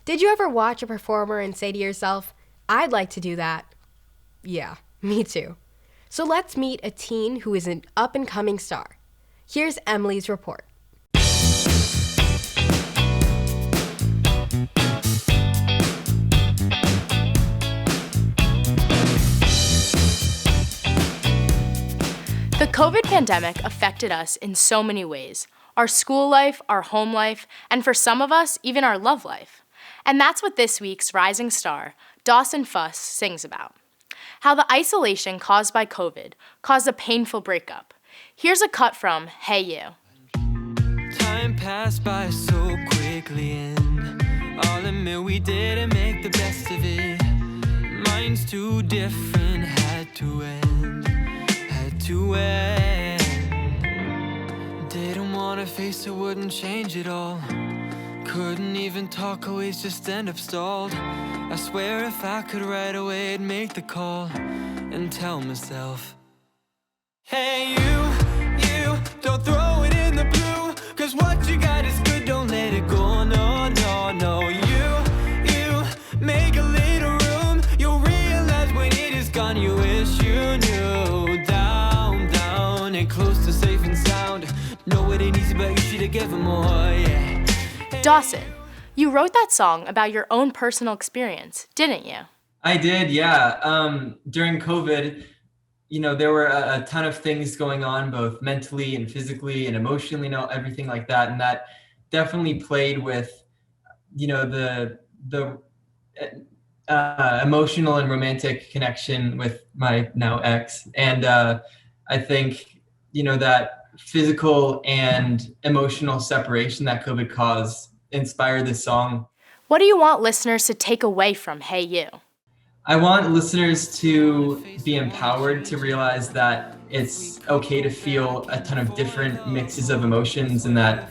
Did you ever watch a performer and say to yourself, I'd like to do that? Yeah, me too. So let's meet a teen who is an up-and-coming star. Here's Emily's report. The COVID pandemic affected us in so many ways. Our school life, our home life, and for some of us, even our love life. And that's what this week's rising star, Dawson Fuss, sings about. How the isolation caused by COVID caused a painful breakup. Here's a cut from Hey You. Time passed by so quickly and I'll admit we didn't make the best of it. Mine's too different, had to end. Didn't want to face it, wouldn't change it all. Couldn't even talk, always just end up stalled. I swear if I could right away I'd make the call and tell myself, hey you, don't throw it in the blue, cause what you got is good, don't let it go, no. You, make a little room, you'll realize when it is gone, you wish you knew. Down, and close to safe and sound. Know it ain't easy, but you should've given more, yeah. Dawson, you wrote that song about your own personal experience, didn't you? I did, yeah. During COVID, there were a ton of things going on, both mentally and physically and emotionally, everything like that. And that definitely played with, the emotional and romantic connection with my now ex. And I think, that physical and emotional separation that COVID caused inspired this song. What do you want listeners to take away from Hey You? I want listeners to be empowered to realize that it's okay to feel a ton of different mixes of emotions and that,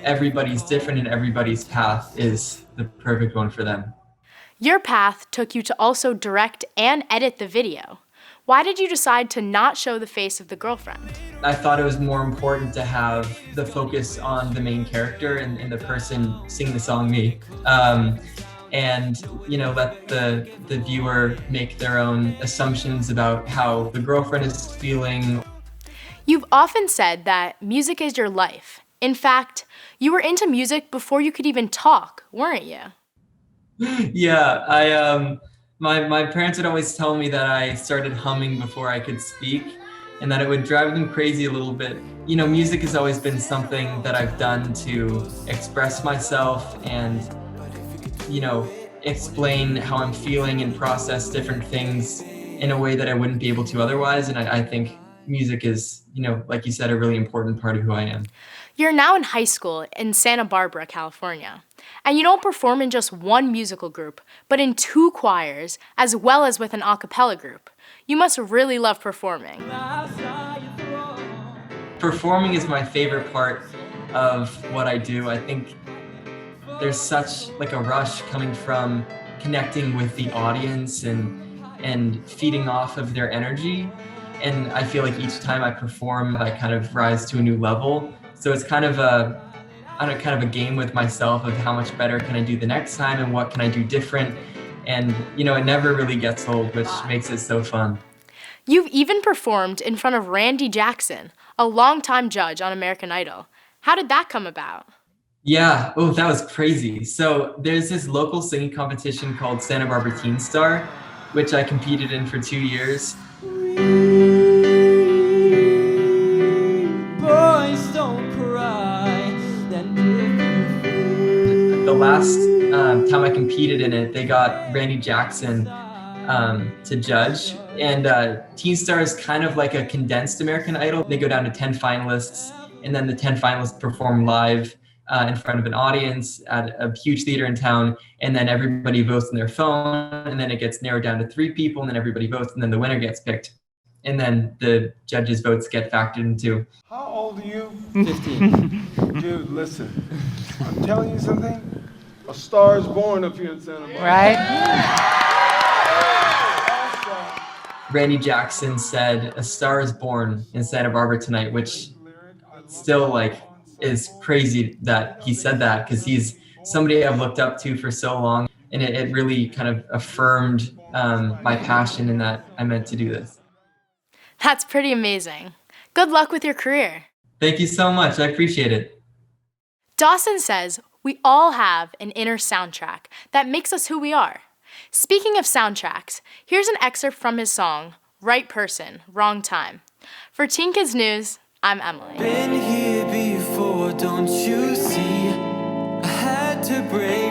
everybody's different and everybody's path is the perfect one for them. Your path took you to also direct and edit the video. Why did you decide to not show the face of the girlfriend? I thought it was more important to have the focus on the main character and the person singing the song, me. And let the viewer make their own assumptions about how the girlfriend is feeling. You've often said that music is your life. In fact, you were into music before you could even talk, weren't you? Yeah, my parents would always tell me that I started humming before I could speak and that it would drive them crazy a little bit. Music has always been something that I've done to express myself and explain how I'm feeling and process different things in a way that I wouldn't be able to otherwise. And I think music is, like you said, a really important part of who I am. You're now in high school in Santa Barbara, California. And you don't perform in just one musical group, but in 2 choirs, as well as with an a cappella group. You must really love performing. Performing is my favorite part of what I do. I think there's such a rush coming from connecting with the audience and feeding off of their energy. And I feel like each time I perform, I kind of rise to a new level. So it's kind of a game with myself of how much better can I do the next time and what can I do different. And, it never really gets old, which makes it so fun. You've even performed in front of Randy Jackson, a longtime judge on American Idol. How did that come about? Yeah, that was crazy. So there's this local singing competition called Santa Barbara Teen Star, which I competed in for 2 years. Boys don't cry. The last time I competed in it, they got Randy Jackson to judge. And Teen Star is kind of like a condensed American Idol. They go down to 10 finalists, and then the 10 finalists perform live in front of an audience at a huge theater in town, and then everybody votes on their phone, and then it gets narrowed down to 3 people, and then everybody votes, and then the winner gets picked. And then the judges' votes get factored into. How old are you? 15. Dude, listen. I'm telling you something. A star is born up here in Santa Barbara. Right? Randy Jackson said, "A star is born in Santa Barbara tonight," which still is crazy that he said that because he's somebody I've looked up to for so long, and it really kind of affirmed my passion in that I meant to do this. That's pretty amazing. Good luck with your career. Thank you so much. I appreciate it. Dawson says we all have an inner soundtrack that makes us who we are. Speaking of soundtracks, here's an excerpt from his song, Right Person, Wrong Time. For Teen Kids News, I'm Emily. Been here before, don't you see? I had to break